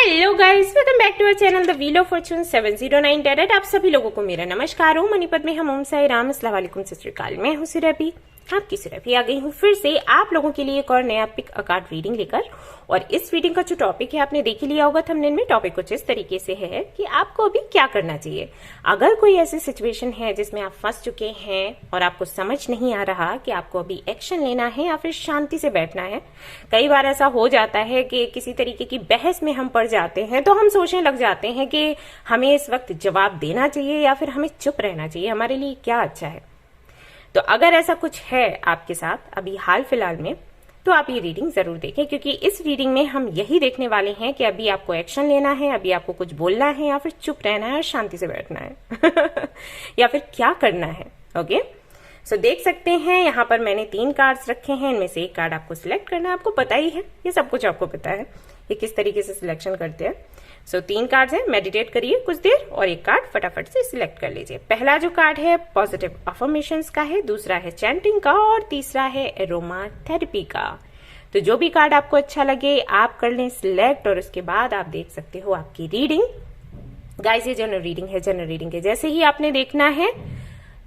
Hello guys, welcome back to our channel the wheel of fortune 709 tarot. आप सभी लोगों को मेरा नमस्कार हो। मणिपत में हम ओम साई राम, अस्सलाम वालेकुम, सत श्री अकाल। मैं हूं सुरभि, आपकी सुरभि आ गई हूं फिर से आप लोगों के लिए एक और नया पिक अ कार्ड रीडिंग लेकर। और इस रीडिंग का जो टॉपिक है आपने देख ही लिया होगा थंबनेल में। टॉपिक कुछ इस तरीके से है कि आपको अभी क्या करना चाहिए अगर कोई ऐसी सिचुएशन है जिसमें आप फंस चुके हैं और आपको समझ नहीं आ रहा कि आपको अभी एक्शन लेना है या फिर शांति से बैठना है। कई बार ऐसा हो जाता है कि किसी तरीके की बहस में हम पड़ जाते हैं तो हम सोचने लग जाते हैं कि हमें इस वक्त जवाब देना चाहिए या फिर हमें चुप रहना चाहिए, हमारे लिए क्या अच्छा है। तो अगर ऐसा कुछ है आपके साथ अभी हाल फिलहाल में तो आप ये रीडिंग जरूर देखें, क्योंकि इस रीडिंग में हम यही देखने वाले हैं कि अभी आपको एक्शन लेना है, अभी आपको कुछ बोलना है या फिर चुप रहना है और शांति से बैठना है या फिर क्या करना है। ओके, सो देख सकते हैं यहाँ पर मैंने 3 कार्ड्स रखे हैं। इनमें से एक कार्ड आपको सिलेक्ट करना है। आपको पता ही है, ये सब कुछ आपको पता है ये किस तरीके से सिलेक्शन करते हैं। सो 3 कार्ड्स हैं, मेडिटेट करिए कुछ देर और एक कार्ड फटाफट से सिलेक्ट कर लीजिए। पहला जो कार्ड है पॉजिटिव अफर्मेशंस का है, दूसरा है चैंटिंग का और तीसरा है एरोमा थेरेपी का। तो जो भी कार्ड आपको अच्छा लगे आप कर लें सिलेक्ट और उसके बाद आप देख सकते हो आपकी रीडिंग। गाइस ये जनरल रीडिंग है, जनरल रीडिंग है जैसे ही आपने देखना है।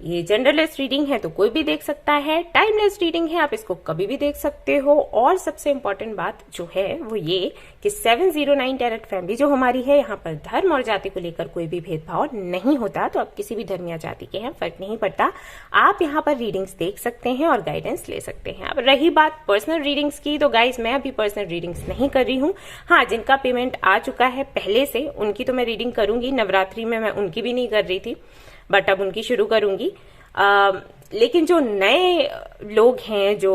ये जनरलेस रीडिंग है तो कोई भी देख सकता है, टाइमलेस रीडिंग है आप इसको कभी भी देख सकते हो। और सबसे इंपॉर्टेंट बात जो है वो ये कि 709 टैरेट फैमिली जो हमारी है, यहाँ पर धर्म और जाति को लेकर कोई भी भेदभाव नहीं होता। तो आप किसी भी धर्म या जाति के हैं फर्क नहीं पड़ता, आप यहाँ पर रीडिंग्स देख सकते हैं और गाइडेंस ले सकते हैं। अब रही बात पर्सनल रीडिंग्स की, तो गाइज मैं अभी पर्सनल रीडिंग्स नहीं कर रही हूँ। हाँ, जिनका पेमेंट आ चुका है पहले से उनकी तो मैं रीडिंग करूंगी। नवरात्रि में मैं उनकी भी नहीं कर रही थी बट अब उनकी शुरू करूंगी। लेकिन जो नए लोग हैं जो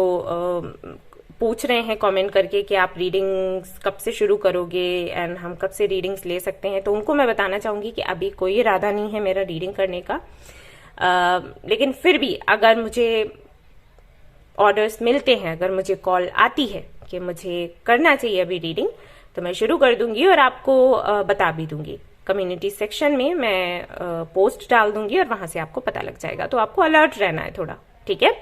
पूछ रहे हैं कमेंट करके कि आप रीडिंग्स कब से शुरू करोगे एंड हम कब से रीडिंग्स ले सकते हैं, तो उनको मैं बताना चाहूंगी कि अभी कोई इरादा नहीं है मेरा रीडिंग करने का। लेकिन फिर भी अगर मुझे ऑर्डर्स मिलते हैं, अगर मुझे कॉल आती है कि मुझे करना चाहिए अभी रीडिंग, तो मैं शुरू कर दूंगी और आपको बता भी दूंगी। कम्युनिटी सेक्शन में मैं पोस्ट डाल दूंगी और वहां से आपको पता लग जाएगा, तो आपको अलर्ट रहना है थोड़ा, ठीक है।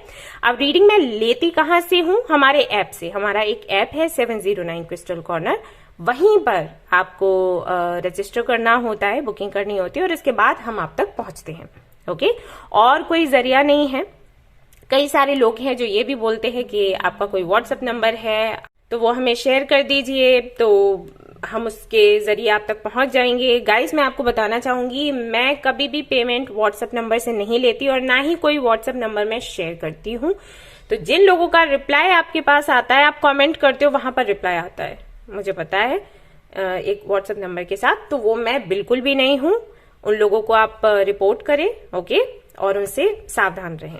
अब रीडिंग मैं लेती कहां से हूं? हमारे ऐप से। हमारा एक ऐप है 709 क्रिस्टल कॉर्नर, वहीं पर आपको रजिस्टर करना होता है, बुकिंग करनी होती है और इसके बाद हम आप तक पहुंचते हैं। ओके, और कोई जरिया नहीं है। कई सारे लोग हैं जो ये भी बोलते हैं कि आपका कोई व्हाट्सएप नंबर है तो वो हमें शेयर कर दीजिए तो हम उसके जरिए आप तक पहुंच जाएंगे। गाइस मैं आपको बताना चाहूंगी मैं कभी भी पेमेंट व्हाट्सएप नंबर से नहीं लेती और ना ही कोई व्हाट्सएप नंबर मैं शेयर करती हूं। तो जिन लोगों का रिप्लाई आपके पास आता है, आप कमेंट करते हो वहां पर रिप्लाई आता है, मुझे पता है, एक व्हाट्सएप नंबर के साथ, तो वो मैं बिल्कुल भी नहीं हूं। उन लोगों को आप रिपोर्ट करें, ओके, और उनसे सावधान रहें।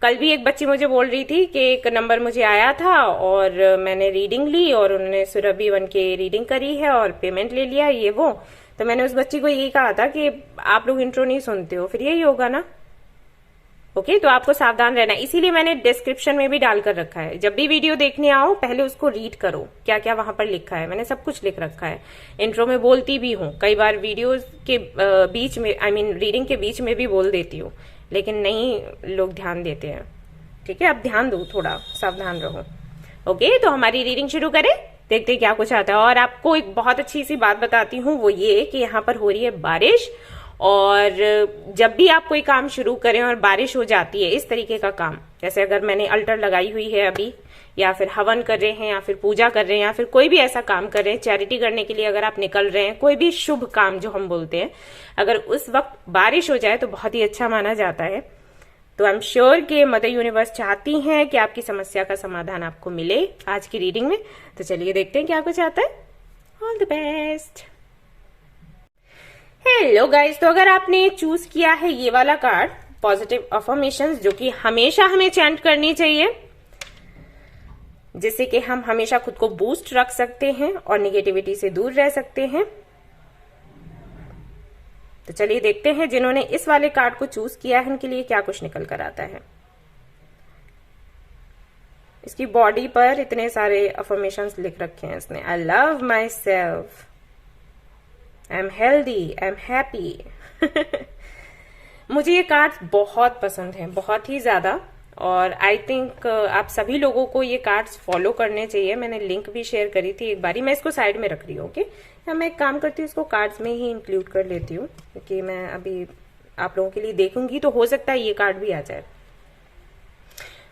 कल भी एक बच्ची मुझे बोल रही थी कि एक नंबर मुझे आया था और मैंने रीडिंग ली और उन्होंने सुरभि 1 के रीडिंग करी है और पेमेंट ले लिया, ये वो। तो मैंने उस बच्ची को यही कहा था कि आप लोग इंट्रो नहीं सुनते हो, फिर यही होगा ना। ओके, तो आपको सावधान रहना है, इसीलिए मैंने डिस्क्रिप्शन में भी डालकर रखा है। जब भी वीडियो देखने आओ पहले उसको रीड करो, क्या क्या वहां पर लिखा है। मैंने सब कुछ लिख रखा है, इंट्रो में बोलती भी हूँ, कई बार वीडियो के बीच में रीडिंग के बीच में भी बोल देती हूँ, लेकिन नहीं लोग ध्यान देते हैं। ठीक है, अब ध्यान दो, थोड़ा सावधान रहो। ओके, तो हमारी रीडिंग शुरू करें, देखते हैं क्या कुछ आता है। और आपको एक बहुत अच्छी सी बात बताती हूँ, वो ये कि यहाँ पर हो रही है बारिश, और जब भी आप कोई काम शुरू करें और बारिश हो जाती है, इस तरीके का काम, जैसे अगर मैंने अल्टर लगाई हुई है अभी, या फिर हवन कर रहे हैं या फिर पूजा कर रहे हैं या फिर कोई भी ऐसा काम कर रहे हैं, चैरिटी करने के लिए अगर आप निकल रहे हैं, कोई भी शुभ काम जो हम बोलते हैं, अगर उस वक्त बारिश हो जाए तो बहुत ही अच्छा माना जाता है। तो आई एम श्योर कि मदर यूनिवर्स चाहती हैं कि आपकी समस्या का समाधान आपको मिले आज की रीडिंग में। तो चलिए देखते हैं क्या कुछ आता है। All the best. Hello guys, तो अगर आपने चूज किया है ये वाला कार्ड पॉजिटिव अफर्मेशंस, जो कि हमेशा हमें चैंट करनी चाहिए, जिससे कि हम हमेशा खुद को बूस्ट रख सकते हैं और निगेटिविटी से दूर रह सकते हैं। तो चलिए देखते हैं जिन्होंने इस वाले कार्ड को चूज किया है उनके लिए क्या कुछ निकल कर आता है। इसकी बॉडी पर इतने सारे अफर्मेशंस लिख रखे हैं इसने। I love my self, I am healthy, I am happy. मुझे ये कार्ड बहुत पसंद है, बहुत ही ज्यादा। और आई थिंक आप सभी लोगों को ये कार्ड्स फॉलो करने चाहिए। मैंने लिंक भी शेयर करी थी एक बारी, मैं इसको साइड में रख रही हूँ। ओके, या मैं एक काम करती हूँ, इसको कार्ड्स में ही इंक्लूड कर लेती हूँ, क्योंकि मैं अभी आप लोगों के लिए देखूंगी तो हो सकता है ये कार्ड भी आ जाए।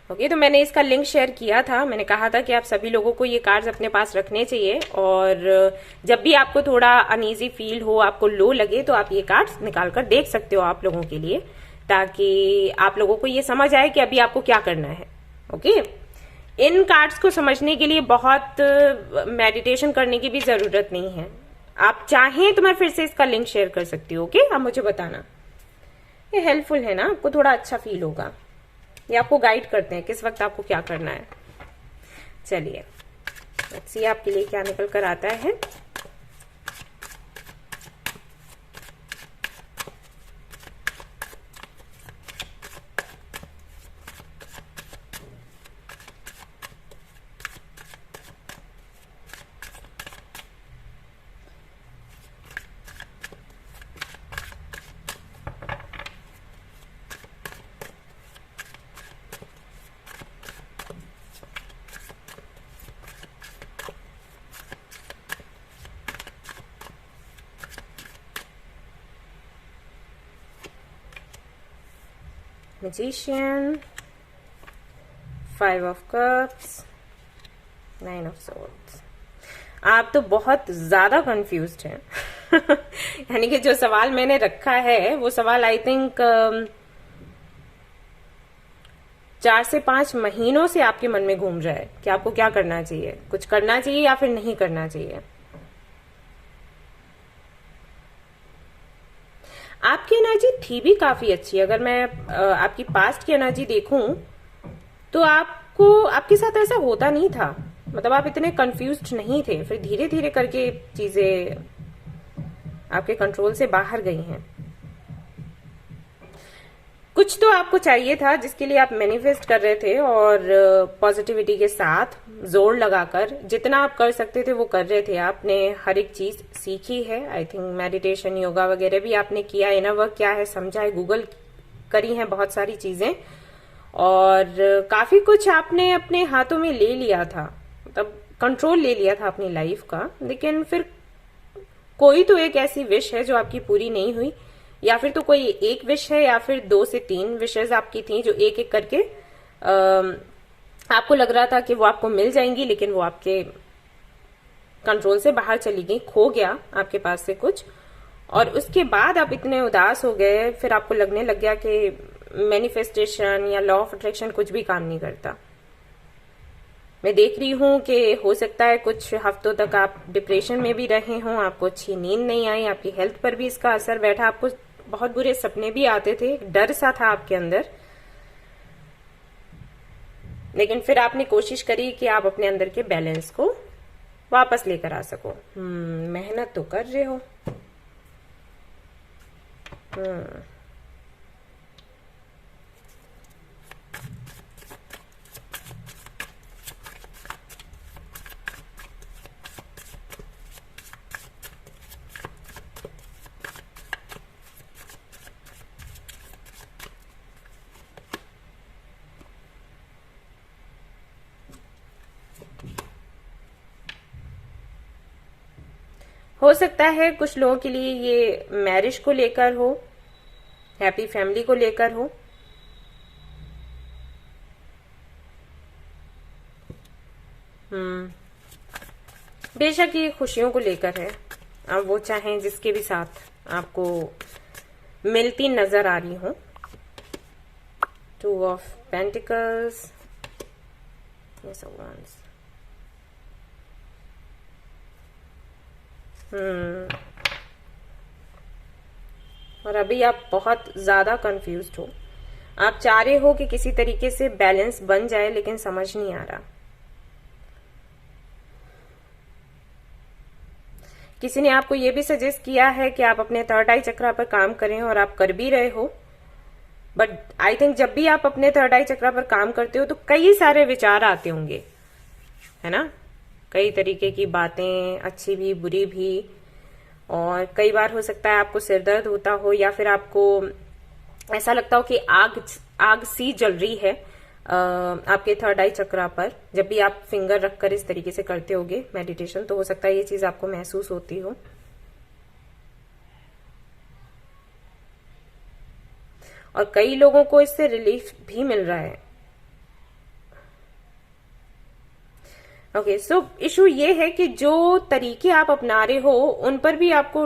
ओके, तो मैंने इसका लिंक शेयर किया था। मैंने कहा था कि आप सभी लोगों को ये कार्ड्स अपने पास रखने चाहिए, और जब भी आपको थोड़ा अनईजी फील हो, आपको लो लगे, तो आप ये कार्ड्स निकाल कर देख सकते हो आप लोगों के लिए, ताकि आप लोगों को ये समझ आए कि अभी आपको क्या करना है। ओके, इन कार्ड्स को समझने के लिए बहुत मेडिटेशन करने की भी जरूरत नहीं है। आप चाहें तो मैं फिर से इसका लिंक शेयर कर सकती हूँ। ओके, आप मुझे बताना, ये हेल्पफुल है ना, आपको थोड़ा अच्छा फील होगा। ये आपको गाइड करते हैं किस वक्त आपको क्या करना है। चलिए, लेट्स सी आपके लिए क्या निकल कर आता है। Magician, 5 of Cups, 9 of Swords। आप तो बहुत ज्यादा कंफ्यूज्ड हैं। यानी कि जो सवाल मैंने रखा है वो सवाल आई थिंक 4 से 5 महीनों से आपके मन में घूम रहा है कि आपको क्या करना चाहिए, कुछ करना चाहिए या फिर नहीं करना चाहिए। आपकी एनर्जी थी भी काफी अच्छी। अगर मैं आपकी पास्ट की एनर्जी देखूं तो आपको, आपके साथ ऐसा होता नहीं था, मतलब आप इतने कंफ्यूज्ड नहीं थे। फिर धीरे धीरे करके चीजें आपके कंट्रोल से बाहर गई हैं। कुछ तो आपको चाहिए था जिसके लिए आप मैनिफेस्ट कर रहे थे, और पॉजिटिविटी के साथ जोर लगाकर जितना आप कर सकते थे वो कर रहे थे। आपने हर एक चीज सीखी है। आई थिंक मेडिटेशन, योगा वगैरह भी आपने किया, इनर वर्क क्या है समझा है, गूगल करी है बहुत सारी चीजें, और काफी कुछ आपने अपने हाथों में ले लिया था, मतलब कंट्रोल ले लिया था अपनी लाइफ का। लेकिन फिर कोई तो एक ऐसी विश है जो आपकी पूरी नहीं हुई, या फिर तो कोई एक विश है, या फिर 2 से 3 विशेज आपकी थी जो एक एक करके आपको लग रहा था कि वो आपको मिल जाएंगी, लेकिन वो आपके कंट्रोल से बाहर चली गई, खो गया आपके पास से कुछ। और उसके बाद आप इतने उदास हो गए, फिर आपको लगने लग गया कि मैनिफेस्टेशन या लॉ ऑफ अट्रैक्शन कुछ भी काम नहीं करता। मैं देख रही हूं कि हो सकता है कुछ हफ्तों तक आप डिप्रेशन में भी रहे हों, आपको अच्छी नींद नहीं आई, आपकी हेल्थ पर भी इसका असर बैठा, आपको बहुत बुरे सपने भी आते थे, डर सा था आपके अंदर। लेकिन फिर आपने कोशिश करी कि आप अपने अंदर के बैलेंस को वापस लेकर आ सको। मेहनत तो कर रहे हो। हो सकता है कुछ लोगों के लिए ये मैरिज को लेकर हो, हैप्पी फैमिली को लेकर हो। बेशक ये खुशियों को लेकर है। अब वो चाहे जिसके भी साथ आपको मिलती नजर आ रही हो। 2 of pentacles, Yes of Wands। और अभी आप बहुत ज्यादा कंफ्यूज्ड हो। आप चाह रहे हो कि किसी तरीके से बैलेंस बन जाए, लेकिन समझ नहीं आ रहा। किसी ने आपको यह भी सजेस्ट किया है कि आप अपने थर्ड आई चक्रा पर काम करें, और आप कर भी रहे हो। बट आई थिंक जब भी आप अपने थर्ड आई चक्रा पर काम करते हो तो कई सारे विचार आते होंगे, है ना, कई तरीके की बातें, अच्छी भी बुरी भी। और कई बार हो सकता है आपको सिरदर्द होता हो, या फिर आपको ऐसा लगता हो कि आग सी जल रही है, आपके थर्ड आई चक्रा पर। जब भी आप फिंगर रखकर इस तरीके से करते होगे मेडिटेशन, तो हो सकता है ये चीज आपको महसूस होती हो। और कई लोगों को इससे रिलीफ भी मिल रहा है। ओके, सो इशू ये है कि जो तरीके आप अपना रहे हो उन पर भी आपको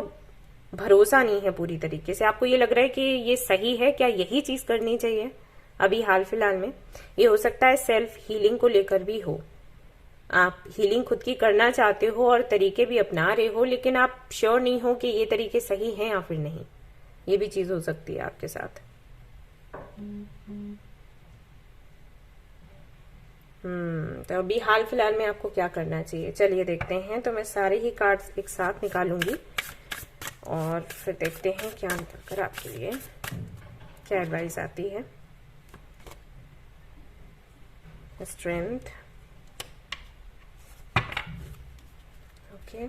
भरोसा नहीं है पूरी तरीके से। आपको ये लग रहा है कि ये सही है, क्या यही चीज करनी चाहिए अभी हाल फिलहाल में। ये हो सकता है सेल्फ हीलिंग को लेकर भी हो। आप हीलिंग खुद की करना चाहते हो और तरीके भी अपना रहे हो, लेकिन आप श्योर नहीं हो कि ये तरीके सही हैं या फिर नहीं। ये भी चीज हो सकती है आपके साथ। तो अभी हाल फिलहाल में आपको क्या करना चाहिए, चलिए देखते हैं। तो मैं सारे ही कार्ड्स एक साथ निकालूंगी और फिर देखते हैं क्या निकल कर आपके लिए क्या एडवाइस आती है। स्ट्रेंथ, ओके,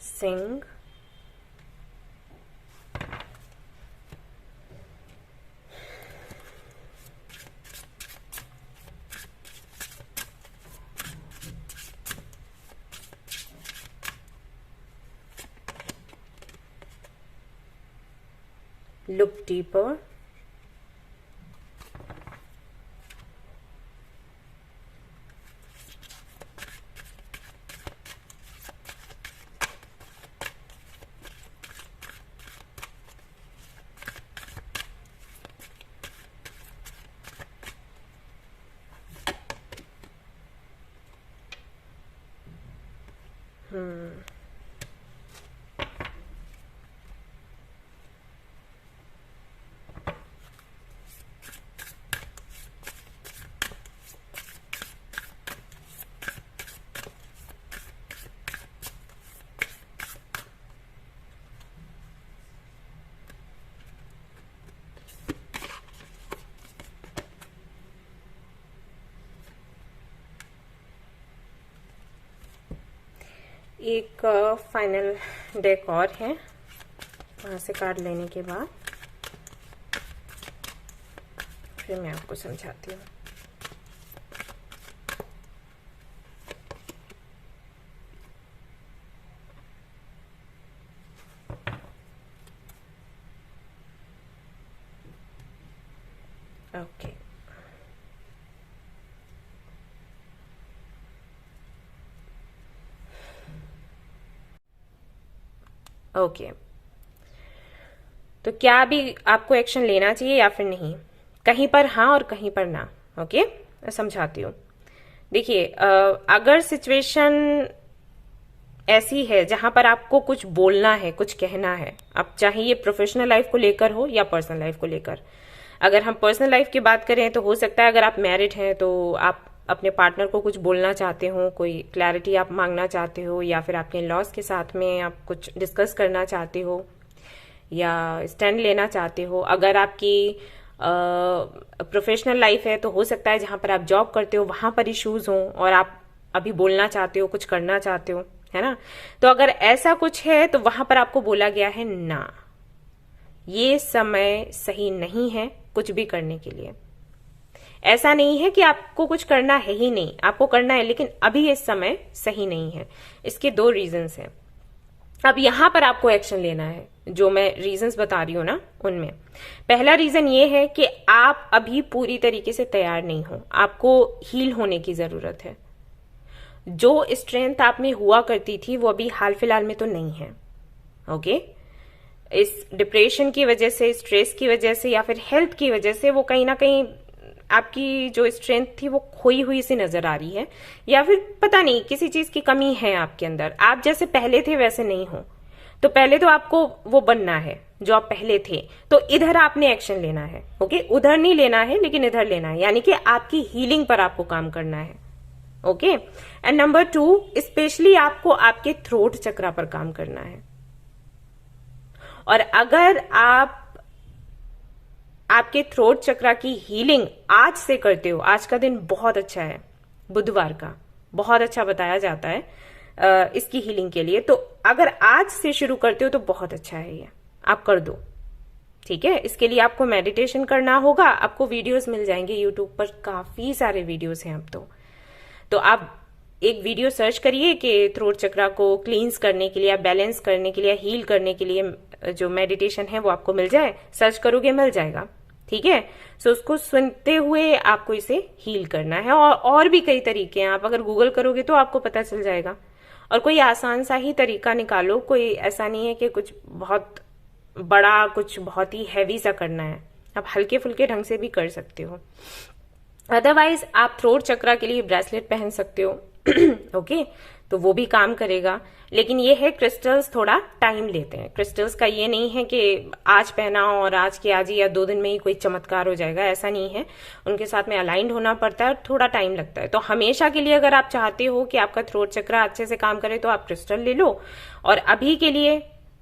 सिंग, look deeper, एक फाइनल डेक और है वहां से कार्ड लेने के बाद फिर मैं आपको समझाती हूँ। ओके, ओके, तो क्या अभी आपको एक्शन लेना चाहिए या फिर नहीं? कहीं पर हाँ और कहीं पर ना। ओके, मैं समझाती हूँ। देखिए, अगर सिचुएशन ऐसी है जहां पर आपको कुछ बोलना है, कुछ कहना है, अब चाहे ये प्रोफेशनल लाइफ को लेकर हो या पर्सनल लाइफ को लेकर। अगर हम पर्सनल लाइफ की बात करें तो हो सकता है अगर आप मैरिड हैं तो आप अपने पार्टनर को कुछ बोलना चाहते हो, कोई क्लैरिटी आप मांगना चाहते हो, या फिर आपके लॉस के साथ में आप कुछ डिस्कस करना चाहते हो या स्टैंड लेना चाहते हो। अगर आपकी प्रोफेशनल लाइफ है तो हो सकता है जहां पर आप जॉब करते हो वहां पर इश्यूज हो और आप अभी बोलना चाहते हो, कुछ करना चाहते हो, है ना। तो अगर ऐसा कुछ है तो वहां पर आपको बोला गया है ना, ये समय सही नहीं है कुछ भी करने के लिए। ऐसा नहीं है कि आपको कुछ करना है ही नहीं, आपको करना है, लेकिन अभी ये समय सही नहीं है। इसके दो रीजंस हैं। अब यहां पर आपको एक्शन लेना है। जो मैं रीजंस बता रही हूं ना, उनमें पहला रीजन ये है कि आप अभी पूरी तरीके से तैयार नहीं हो, आपको हील होने की जरूरत है। जो स्ट्रेंथ आप में हुआ करती थी वो अभी हाल फिलहाल में तो नहीं है। ओके, इस डिप्रेशन की वजह से, स्ट्रेस की वजह से या फिर हेल्थ की वजह से वो कहीं ना कहीं आपकी जो स्ट्रेंथ थी वो खोई हुई सी नजर आ रही है, या फिर पता नहीं किसी चीज की कमी है आपके अंदर। आप जैसे पहले थे वैसे नहीं हो। तो पहले तो आपको वो बनना है जो आप पहले थे। तो इधर आपने एक्शन लेना है। ओके, उधर नहीं लेना है लेकिन इधर लेना है, यानी कि आपकी हीलिंग पर आपको काम करना है। ओके, एंड नंबर 2, स्पेशली आपको आपके थ्रोट चक्रा पर काम करना है। और अगर आप आपके थ्रोट चक्रा की हीलिंग आज से करते हो, आज का दिन बहुत अच्छा है, बुधवार का बहुत अच्छा बताया जाता है इसकी हीलिंग के लिए। तो अगर आज से शुरू करते हो तो बहुत अच्छा है, ये आप कर दो, ठीक है। इसके लिए आपको मेडिटेशन करना होगा। आपको वीडियोस मिल जाएंगे यूट्यूब पर, काफी सारे वीडियोस हैं अब तो आप एक वीडियो सर्च करिए कि थ्रोट चक्रा को क्लींस करने के लिए, बैलेंस करने के लिए, हील करने के लिए जो मेडिटेशन है वो आपको मिल जाए, सर्च करोगे मिल जाएगा, ठीक है। सो उसको सुनते हुए आपको इसे हील करना है। और भी कई तरीके हैं, आप अगर गूगल करोगे तो आपको पता चल जाएगा। और कोई आसान सा ही तरीका निकालो, कोई ऐसा नहीं है कि कुछ बहुत बड़ा, कुछ बहुत ही हैवी सा करना है, आप हल्के फुल्के ढंग से भी कर सकते हो। अदरवाइज आप थ्रोट चक्रा के लिए ब्रेसलेट पहन सकते हो ओके, तो वो भी काम करेगा। लेकिन ये है, क्रिस्टल्स थोड़ा टाइम लेते हैं। क्रिस्टल्स का ये नहीं है कि आज पहना और आज के आज ही या 2 दिन में ही कोई चमत्कार हो जाएगा, ऐसा नहीं है। उनके साथ में अलाइंड होना पड़ता है और थोड़ा टाइम लगता है। तो हमेशा के लिए अगर आप चाहते हो कि आपका थ्रोट चक्रा अच्छे से काम करे तो आप क्रिस्टल ले लो। और अभी के लिए,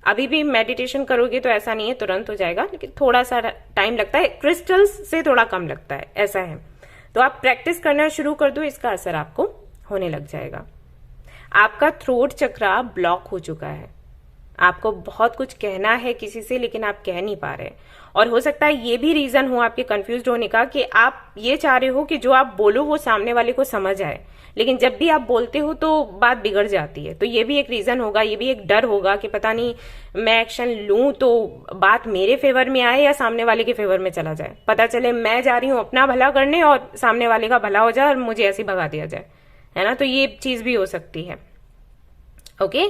अभी भी मेडिटेशन करोगे तो ऐसा नहीं है तुरंत हो जाएगा, लेकिन थोड़ा सा टाइम लगता है, क्रिस्टल्स से थोड़ा कम लगता है, ऐसा है। तो आप प्रैक्टिस करना शुरू कर दो, इसका असर आपको होने लग जाएगा। आपका थ्रोट चक्रा ब्लॉक हो चुका है, आपको बहुत कुछ कहना है किसी से लेकिन आप कह नहीं पा रहे। और हो सकता है ये भी रीजन हो आपके कंफ्यूज्ड होने का कि आप ये चाह रहे हो कि जो आप बोलो वो सामने वाले को समझ आए, लेकिन जब भी आप बोलते हो तो बात बिगड़ जाती है। तो ये भी एक रीजन होगा, ये भी एक डर होगा कि पता नहीं मैं एक्शन लूं तो बात मेरे फेवर में आए या सामने वाले के फेवर में चला जाए। पता चले मैं जा रही हूं अपना भला करने और सामने वाले का भला हो जाए और मुझे ऐसे भगा दिया जाए, है ना। तो ये चीज भी हो सकती है, ओके।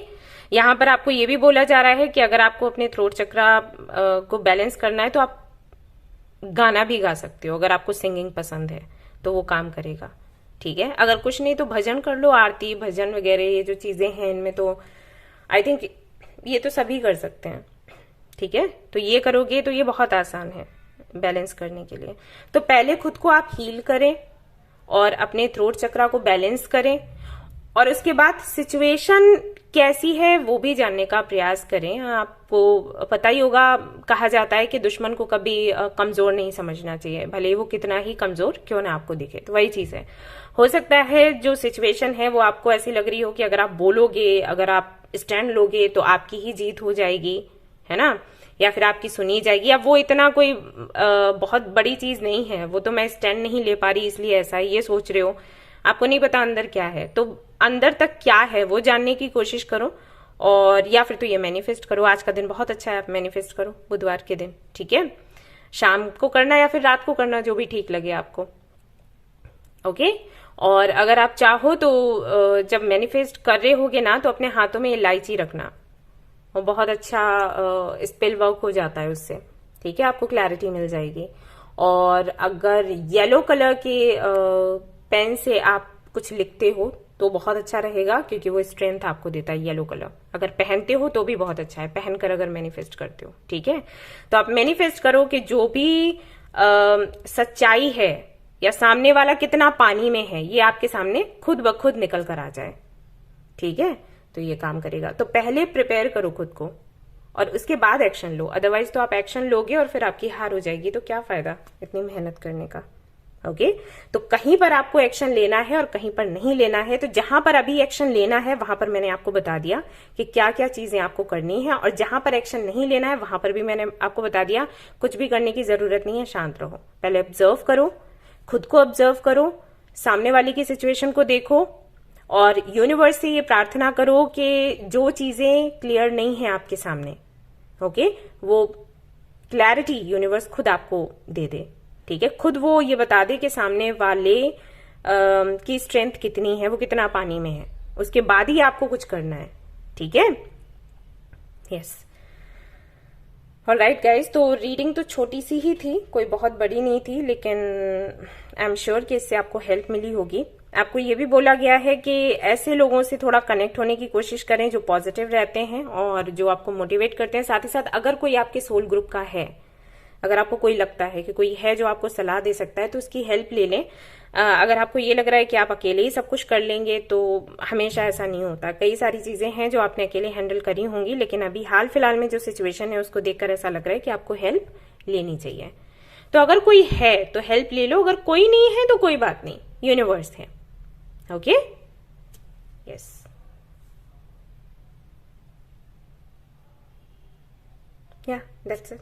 यहां पर आपको ये भी बोला जा रहा है कि अगर आपको अपने थ्रोट चक्रा को बैलेंस करना है तो आप गाना भी गा सकते हो। अगर आपको सिंगिंग पसंद है तो वो काम करेगा, ठीक है। अगर कुछ नहीं तो भजन कर लो, आरती भजन वगैरह ये जो चीजें हैं इनमें तो आई थिंक ये तो सभी कर सकते हैं, ठीक है। तो ये करोगे तो ये बहुत आसान है बैलेंस करने के लिए। तो पहले खुद को आप हील करें और अपने थ्रोट चक्रा को बैलेंस करें, और उसके बाद सिचुएशन कैसी है वो भी जानने का प्रयास करें। आपको पता ही होगा, कहा जाता है कि दुश्मन को कभी कमजोर नहीं समझना चाहिए, भले वो कितना ही कमजोर क्यों ना आपको दिखे। तो वही चीज है, हो सकता है जो सिचुएशन है वो आपको ऐसी लग रही हो कि अगर आप बोलोगे, अगर आप स्टैंड लोगे तो आपकी ही जीत हो जाएगी, है ना, या फिर आपकी सुनी जाएगी। अब वो इतना कोई बहुत बड़ी चीज नहीं है, वो तो मैं स्टैंड नहीं ले पा रही इसलिए ऐसा है, ये सोच रहे हो। आपको नहीं पता अंदर क्या है, तो अंदर तक क्या है वो जानने की कोशिश करो। और या फिर तो ये मैनिफेस्ट करो। आज का दिन बहुत अच्छा है, आप मैनिफेस्ट करो बुधवार के दिन, ठीक है। शाम को करना या फिर रात को करना, जो भी ठीक लगे आपको, ओके। और अगर आप चाहो तो जब मैनिफेस्ट कर रहे होगे ना तो अपने हाथों में इलायची रखना, वो बहुत अच्छा स्पेल वर्क हो जाता है उससे, ठीक है। आपको क्लैरिटी मिल जाएगी। और अगर येलो कलर के पेन से आप कुछ लिखते हो तो बहुत अच्छा रहेगा, क्योंकि वो स्ट्रेंथ आपको देता है येलो कलर। अगर पहनते हो तो भी बहुत अच्छा है, पहनकर अगर मैनिफेस्ट करते हो, ठीक है। तो आप मैनिफेस्ट करो कि जो भी सच्चाई है या सामने वाला कितना पानी में है ये आपके सामने खुद ब खुद निकल कर आ जाए, ठीक है। तो ये काम करेगा। तो पहले प्रिपेयर करो खुद को और उसके बाद एक्शन लो। अदरवाइज तो आप एक्शन लोगे और फिर आपकी हार हो जाएगी, तो क्या फायदा इतनी मेहनत करने का, ओके। तो कहीं पर आपको एक्शन लेना है और कहीं पर नहीं लेना है। तो जहां पर अभी एक्शन लेना है वहां पर मैंने आपको बता दिया कि क्या क्या चीजें आपको करनी है, और जहां पर एक्शन नहीं लेना है वहां पर भी मैंने आपको बता दिया कुछ भी करने की जरूरत नहीं है, शांत रहो। पहले ऑब्जर्व करो, खुद को ऑब्जर्व करो, सामने वाले की सिचुएशन को देखो, और यूनिवर्स से ये प्रार्थना करो कि जो चीजें क्लियर नहीं है आपके सामने, ओके, वो क्लैरिटी यूनिवर्स खुद आपको दे दे, ठीक है। खुद वो ये बता दे कि सामने वाले की स्ट्रेंथ कितनी है, वो कितना पानी में है, उसके बाद ही आपको कुछ करना है, ठीक है। Yes, alright guys. तो रीडिंग तो छोटी सी ही थी, कोई बहुत बड़ी नहीं थी, लेकिन आई एम श्योर कि इससे आपको हेल्प मिली होगी। आपको ये भी बोला गया है कि ऐसे लोगों से थोड़ा कनेक्ट होने की कोशिश करें जो पॉजिटिव रहते हैं और जो आपको मोटिवेट करते हैं। साथ ही साथ अगर कोई आपके सोल ग्रुप का है, अगर आपको कोई लगता है कि कोई है जो आपको सलाह दे सकता है, तो उसकी हेल्प ले लें। अगर आपको ये लग रहा है कि आप अकेले ही सब कुछ कर लेंगे, तो हमेशा ऐसा नहीं होता। कई सारी चीजें हैं जो आपने अकेले हैंडल करी होंगी, लेकिन अभी हाल फिलहाल में जो सिचुएशन है उसको देखकर ऐसा लग रहा है कि आपको हेल्प लेनी चाहिए। तो अगर कोई है तो हेल्प ले लो, अगर कोई नहीं है तो कोई बात नहीं, यूनिवर्स है। Okay, yes. या दैट्स इट।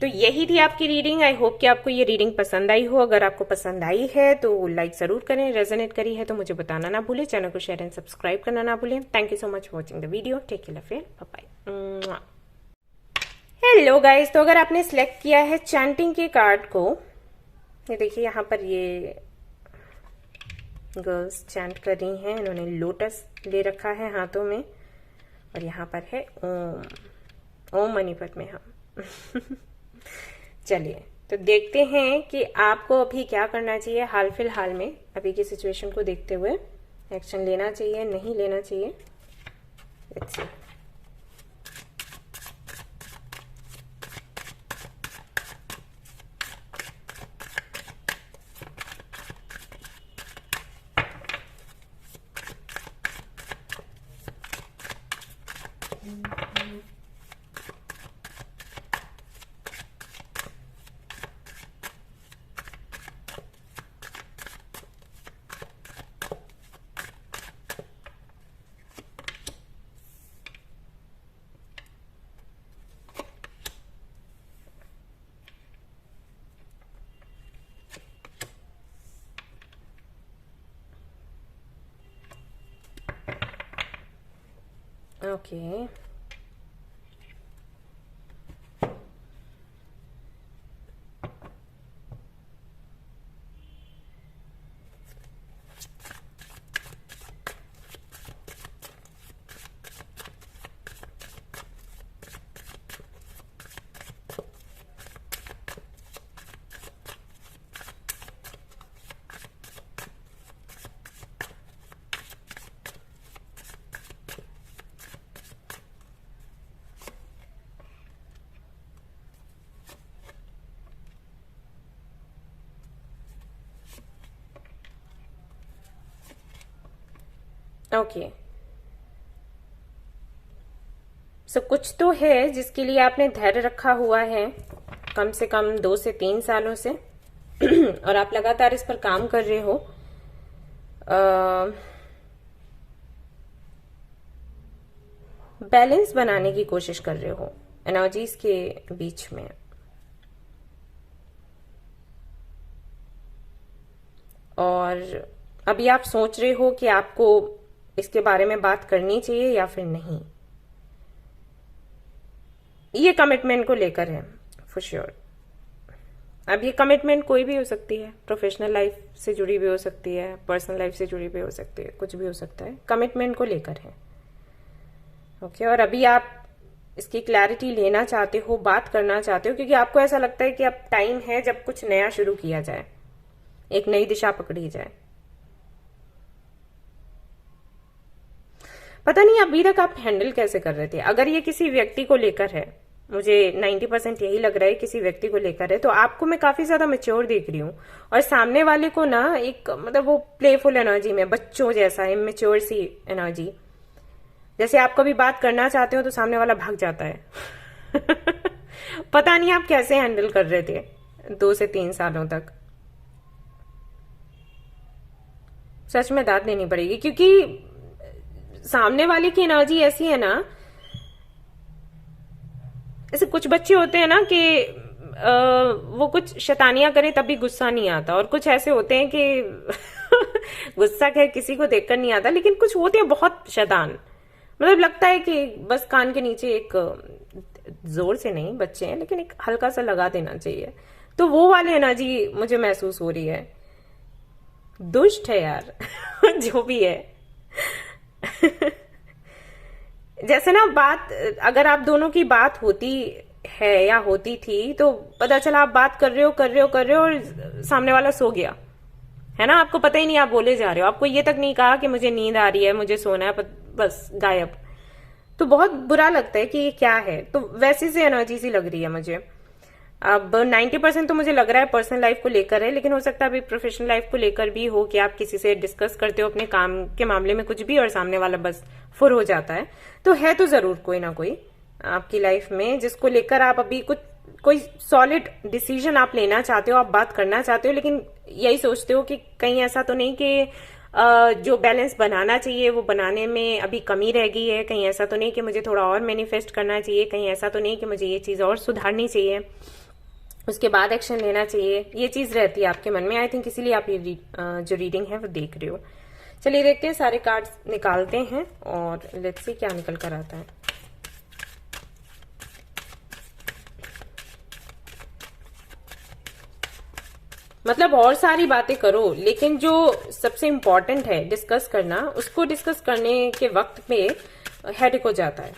तो यही थी आपकी रीडिंग। आई होप कि आपको ये रीडिंग पसंद आई हो। अगर आपको पसंद आई है तो लाइक जरूर करें, रेजोनेट करी है तो मुझे बताना ना भूलें, चैनल को शेयर एंड सब्सक्राइब करना ना भूलें। Thank you so much for watching the video. Take care, bye bye. Hello guys, तो अगर आपने सिलेक्ट किया है चैंटिंग के कार्ड को, ये देखिए यहाँ पर ये गर्ल्स चैंट कर रही हैं, इन्होंने लोटस ले रखा है हाथों में और यहाँ पर है ओम, ओम मणिपत में हम। चलिए तो देखते हैं कि आपको अभी क्या करना चाहिए हाल फिलहाल में, अभी की सिचुएशन को देखते हुए एक्शन लेना चाहिए, नहीं लेना चाहिए। Let's see. Okay. ओके, सो कुछ तो है जिसके लिए आपने धैर्य रखा हुआ है कम से कम 2 से 3 सालों से और आप लगातार इस पर काम कर रहे हो। बैलेंस बनाने की कोशिश कर रहे हो एनर्जीज के बीच में। और अभी आप सोच रहे हो कि आपको इसके बारे में बात करनी चाहिए या फिर नहीं। ये कमिटमेंट को लेकर है फॉर श्योर। अब ये कमिटमेंट कोई भी हो सकती है, प्रोफेशनल लाइफ से जुड़ी भी हो सकती है, पर्सनल लाइफ से जुड़ी भी हो सकती है, कुछ भी हो सकता है, कमिटमेंट को लेकर है। ओके, और अभी आप इसकी क्लैरिटी लेना चाहते हो, बात करना चाहते हो, क्योंकि आपको ऐसा लगता है कि अब टाइम है जब कुछ नया शुरू किया जाए, एक नई दिशा पकड़ी जाए। पता नहीं अभी तक आप हैंडल कैसे कर रहे थे। अगर ये किसी व्यक्ति को लेकर है, मुझे 90% यही लग रहा है किसी व्यक्ति को लेकर है, तो आपको मैं काफी ज्यादा मैच्योर देख रही हूँ। और सामने वाले को ना एक मतलब वो प्लेफुल एनर्जी में, बच्चों जैसा इमेच्योर सी एनर्जी, जैसे आप कभी बात करना चाहते हो तो सामने वाला भाग जाता है। पता नहीं आप कैसे हैंडल कर रहे थे 2 से 3 सालों तक। सच में दाद देनी पड़ेगी, क्योंकि सामने वाले की एनर्जी ऐसी है ना, ऐसे कुछ बच्चे होते हैं ना कि वो कुछ शैतानियां करें तब भी गुस्सा नहीं आता, और कुछ ऐसे होते हैं कि गुस्सा खैर किसी को देखकर नहीं आता, लेकिन कुछ होते हैं बहुत शैतान। मतलब लगता है कि बस कान के नीचे एक, जोर से नहीं, बच्चे हैं लेकिन एक हल्का सा लगा देना चाहिए। तो वो वाली एनर्जी मुझे महसूस हो रही है। दुष्ट है यार जो भी है। जैसे ना बात, अगर आप दोनों की बात होती है या होती थी तो पता चला आप बात कर रहे हो और सामने वाला सो गया है ना, आपको पता ही नहीं, आप बोले जा रहे हो, आपको ये तक नहीं कहा कि मुझे नींद आ रही है, मुझे सोना है, बस गायब। तो बहुत बुरा लगता है कि ये क्या है। तो वैसी सी एनर्जी सी लग रही है मुझे। अब 90% तो मुझे लग रहा है पर्सनल लाइफ को लेकर है, लेकिन हो सकता है अभी प्रोफेशनल लाइफ को लेकर भी हो कि आप किसी से डिस्कस करते हो अपने काम के मामले में कुछ भी, और सामने वाला बस फुर हो जाता है। तो है तो जरूर कोई ना कोई आपकी लाइफ में जिसको लेकर आप अभी कुछ कोई सॉलिड डिसीजन आप लेना चाहते हो, आप बात करना चाहते हो, लेकिन यही सोचते हो कि कहीं ऐसा तो नहीं कि जो बैलेंस बनाना चाहिए वो बनाने में अभी कमी रह गई है, कहीं ऐसा तो नहीं कि मुझे थोड़ा और मैनिफेस्ट करना चाहिए, कहीं ऐसा तो नहीं कि मुझे ये चीज़ और सुधारनी चाहिए, उसके बाद एक्शन लेना चाहिए, ये चीज़ रहती है आपके मन में। आई थिंक इसीलिए आप ये जो रीडिंग है वो देख रहे हो। चलिए देखते हैं, सारे कार्ड्स निकालते हैं और लेट्स सी क्या निकल कर आता है। मतलब और सारी बातें करो, लेकिन जो सबसे इम्पोर्टेंट है डिस्कस करना, उसको डिस्कस करने के वक्त पे हेडेक हो जाता है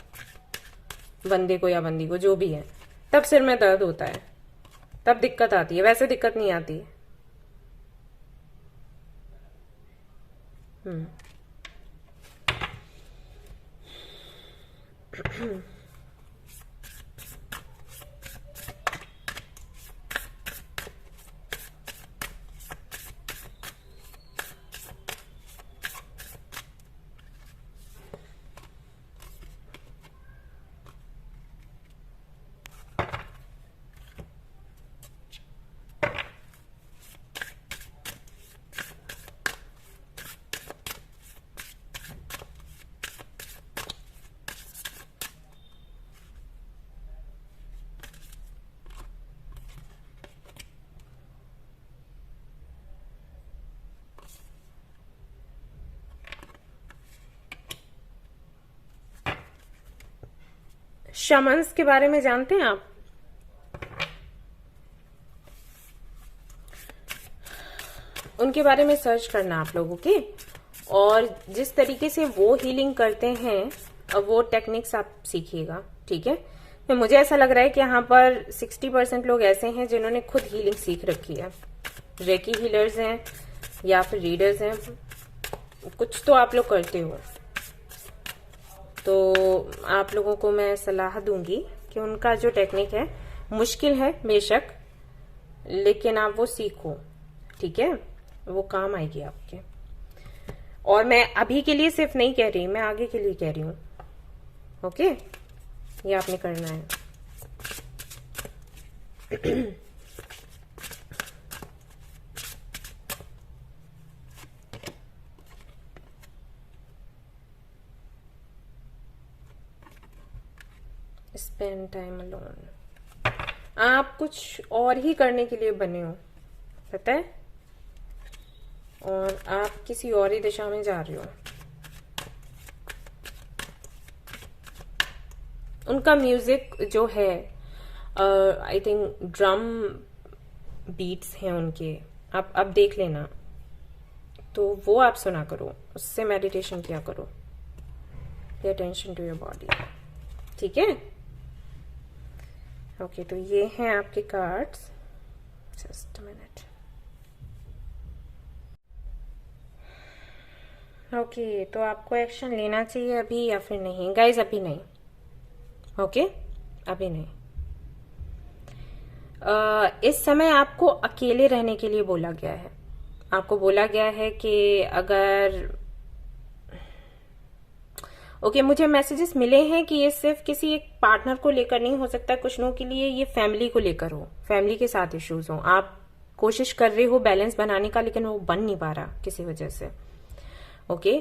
बंदे को या बंदी को, जो भी है, तब सिर में दर्द होता है, तब दिक्कत आती है, वैसे दिक्कत नहीं आती। शमन्स के बारे में जानते हैं आप? उनके बारे में सर्च करना आप लोगों के, और जिस तरीके से वो हीलिंग करते हैं वो टेक्निक्स आप सीखिएगा, ठीक है? तो मुझे ऐसा लग रहा है कि यहाँ पर 60% लोग ऐसे हैं जिन्होंने खुद हीलिंग सीख रखी है, रेकी हीलर्स हैं या फिर रीडर्स हैं, कुछ तो आप लोग करते हो। तो आप लोगों को मैं सलाह दूंगी कि उनका जो टेक्निक है, मुश्किल है बेशक, लेकिन आप वो सीखो, ठीक है? वो काम आएगी आपके। और मैं अभी के लिए सिर्फ नहीं कह रही, मैं आगे के लिए कह रही हूँ, ओके? ये आपने करना है। Spend time alone. आप कुछ और ही करने के लिए बने हो, पता है? और आप किसी और ही दिशा में जा रहे हो। उनका म्यूजिक जो है, आई थिंक ड्रम बीट्स हैं उनके, आप अब देख लेना, तो वो आप सुना करो, उससे मेडिटेशन किया करो। Pay attention to your body, ठीक है? ओके, तो ये हैं आपके cards. Just a minute. Okay, तो आपको एक्शन लेना चाहिए अभी या फिर नहीं? गाइज अभी नहीं, ओके? अभी नहीं। इस समय आपको अकेले रहने के लिए बोला गया है। आपको बोला गया है कि अगर मुझे मैसेजेस मिले हैं कि ये सिर्फ किसी एक पार्टनर को लेकर नहीं हो सकता, कुछ लोगों के लिए ये फैमिली को लेकर हो, फैमिली के साथ इश्यूज हो। आप कोशिश कर रहे हो बैलेंस बनाने का, लेकिन वो बन नहीं पा रहा किसी वजह से, ओके?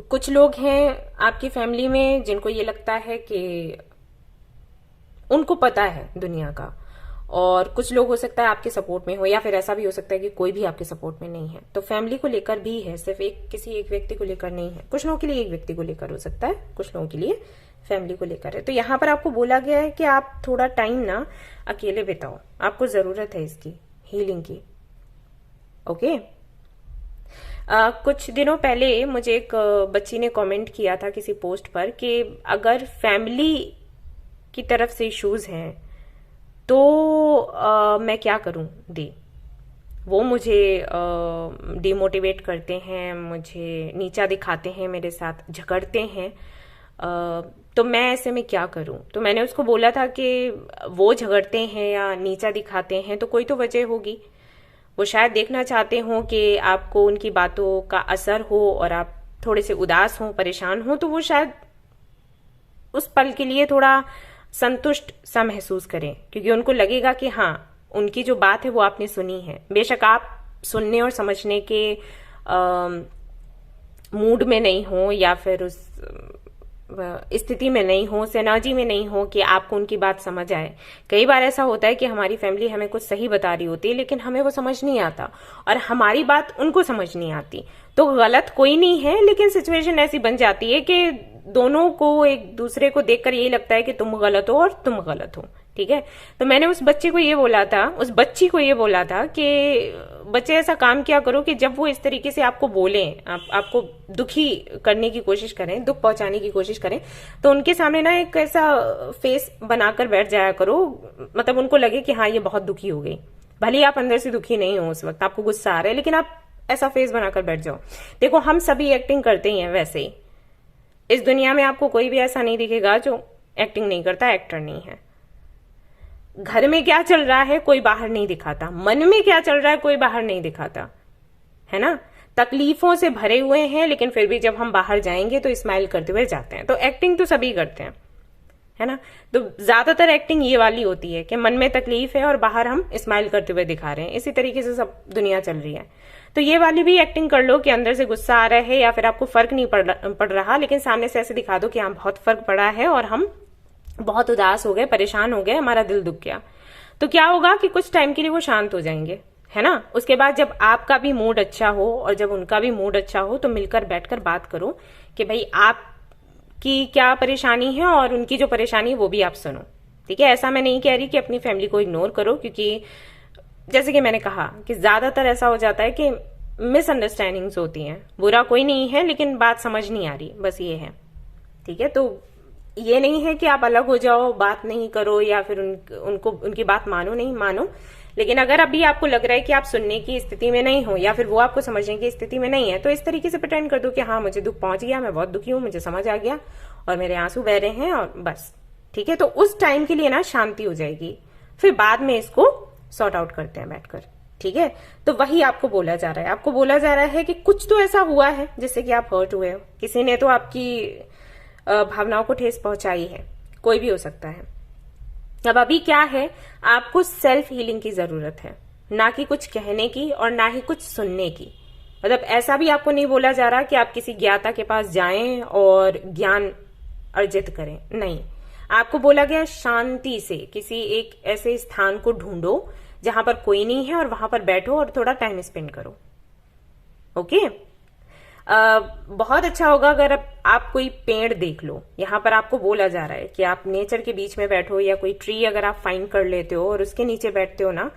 कुछ लोग हैं आपकी फैमिली में जिनको ये लगता है कि उनको पता है दुनिया का, और कुछ लोग हो सकता है आपके सपोर्ट में हो, या फिर ऐसा भी हो सकता है कि कोई भी आपके सपोर्ट में नहीं है। तो फैमिली को लेकर भी है, सिर्फ किसी एक व्यक्ति को लेकर नहीं है। कुछ लोगों के लिए एक व्यक्ति को लेकर हो सकता है, कुछ लोगों के लिए फैमिली को लेकर है। तो यहाँ पर आपको बोला गया है कि आप थोड़ा टाइम ना अकेले बिताओ, आपको जरूरत है इसकी हीलिंग की, ओके? कुछ दिनों पहले मुझे एक बच्ची ने कमेंट किया था किसी पोस्ट पर कि अगर फैमिली की तरफ से इश्यूज हैं तो मैं क्या करूं दी। वो मुझे डिमोटिवेट करते हैं, मुझे नीचा दिखाते हैं, मेरे साथ झगड़ते हैं, तो मैं ऐसे में क्या करूं? तो मैंने उसको बोला था कि वो झगड़ते हैं या नीचा दिखाते हैं तो कोई तो वजह होगी। वो शायद देखना चाहते हो कि आपको उनकी बातों का असर हो और आप थोड़े से उदास हो, परेशान हो, तो वो शायद उस पल के लिए थोड़ा संतुष्ट सा महसूस करें, क्योंकि उनको लगेगा कि हाँ, उनकी जो बात है वो आपने सुनी है। बेशक आप सुनने और समझने के मूड में नहीं हो या फिर उस स्थिति में नहीं हो, उस एनर्जी में नहीं हो कि आपको उनकी बात समझ आए। कई बार ऐसा होता है कि हमारी फैमिली हमें कुछ सही बता रही होती है, लेकिन हमें वो समझ नहीं आता और हमारी बात उनको समझ नहीं आती। तो गलत कोई नहीं है, लेकिन सिचुएशन ऐसी बन जाती है कि दोनों को एक दूसरे को देखकर यही लगता है कि तुम गलत हो और तुम गलत हो। ठीक है, तो मैंने उस बच्ची को ये बोला था कि बच्चे ऐसा काम किया करो कि जब वो इस तरीके से आपको बोलें, आपको दुखी करने की कोशिश करें, दुख पहुंचाने की कोशिश करें, तो उनके सामने ना एक ऐसा फेस बनाकर बैठ जाया करो, मतलब उनको लगे कि हाँ, ये बहुत दुखी हो गई। भले ही आप अंदर से दुखी नहीं हो, उस वक्त आपको गुस्सा आ रहा है, लेकिन आप ऐसा फेस बनाकर बैठ जाओ। देखो, हम सभी एक्टिंग करते ही हैं। वैसे ही इस दुनिया में आपको कोई भी ऐसा नहीं दिखेगा जो एक्टिंग नहीं करता, एक्टर नहीं है। घर में क्या चल रहा है कोई बाहर नहीं दिखाता, मन में क्या चल रहा है कोई बाहर नहीं दिखाता, है ना। तकलीफों से भरे हुए हैं, लेकिन फिर भी जब हम बाहर जाएंगे तो स्माइल करते हुए जाते हैं। तो एक्टिंग तो सभी करते हैं, है ना। तो ज्यादातर एक्टिंग ये वाली होती है कि मन में तकलीफ है और बाहर हम स्माइल करते हुए दिखा रहे हैं। इसी तरीके से सब दुनिया चल रही है। तो ये वाली भी एक्टिंग कर लो कि अंदर से गुस्सा आ रहा है या फिर आपको फर्क नहीं पड़ रहा, लेकिन सामने से ऐसे दिखा दो कि हाँ, बहुत फर्क पड़ा है और हम बहुत उदास हो गए, परेशान हो गए, हमारा दिल दुख गया। तो क्या होगा कि कुछ टाइम के लिए वो शांत हो जाएंगे, है ना। उसके बाद जब आपका भी मूड अच्छा हो और जब उनका भी मूड अच्छा हो, तो मिलकर बैठकर बात करो कि भाई आपकी क्या परेशानी है और उनकी जो परेशानी है वो भी आप सुनो। ठीक है, ऐसा मैं नहीं कह रही कि अपनी फैमिली को इग्नोर करो, क्योंकि जैसे कि मैंने कहा कि ज्यादातर ऐसा हो जाता है कि मिसअंडरस्टैंडिंग्स होती हैं। बुरा कोई नहीं है, लेकिन बात समझ नहीं आ रही, बस ये है। ठीक है, तो ये नहीं है कि आप अलग हो जाओ, बात नहीं करो या फिर उनकी बात मानो नहीं मानो, लेकिन अगर अभी आपको लग रहा है कि आप सुनने की स्थिति में नहीं हो या फिर वो आपको समझने की स्थिति में नहीं है, तो इस तरीके से प्रिटेंड कर दो कि हाँ, मुझे दुख पहुंच गया, मैं बहुत दुखी हूं, मुझे समझ आ गया और मेरे आंसू बह रहे हैं और बस। ठीक है, तो उस टाइम के लिए ना शांति हो जाएगी, फिर बाद में इसको सॉर्ट आउट करते हैं बैठकर। ठीक है, तो वही आपको बोला जा रहा है। आपको बोला जा रहा है कि कुछ तो ऐसा हुआ है जिससे कि आप हर्ट हुए हो, किसी ने तो आपकी भावनाओं को ठेस पहुंचाई है, कोई भी हो सकता है। अब अभी क्या है, आपको सेल्फ हीलिंग की जरूरत है, ना कि कुछ कहने की और ना ही कुछ सुनने की। मतलब ऐसा भी आपको नहीं बोला जा रहा कि आप किसी ज्ञाता के पास जाएं और ज्ञान अर्जित करें, नहीं। आपको बोला गया शांति से किसी एक ऐसे स्थान को ढूंढो जहां पर कोई नहीं है और वहां पर बैठो और थोड़ा टाइम स्पेंड करो। ओके, बहुत अच्छा होगा अगर आप कोई पेड़ देख लो। यहाँ पर आपको बोला जा रहा है कि आप नेचर के बीच में बैठो या कोई ट्री अगर आप फाइंड कर लेते हो और उसके नीचे बैठते हो ना,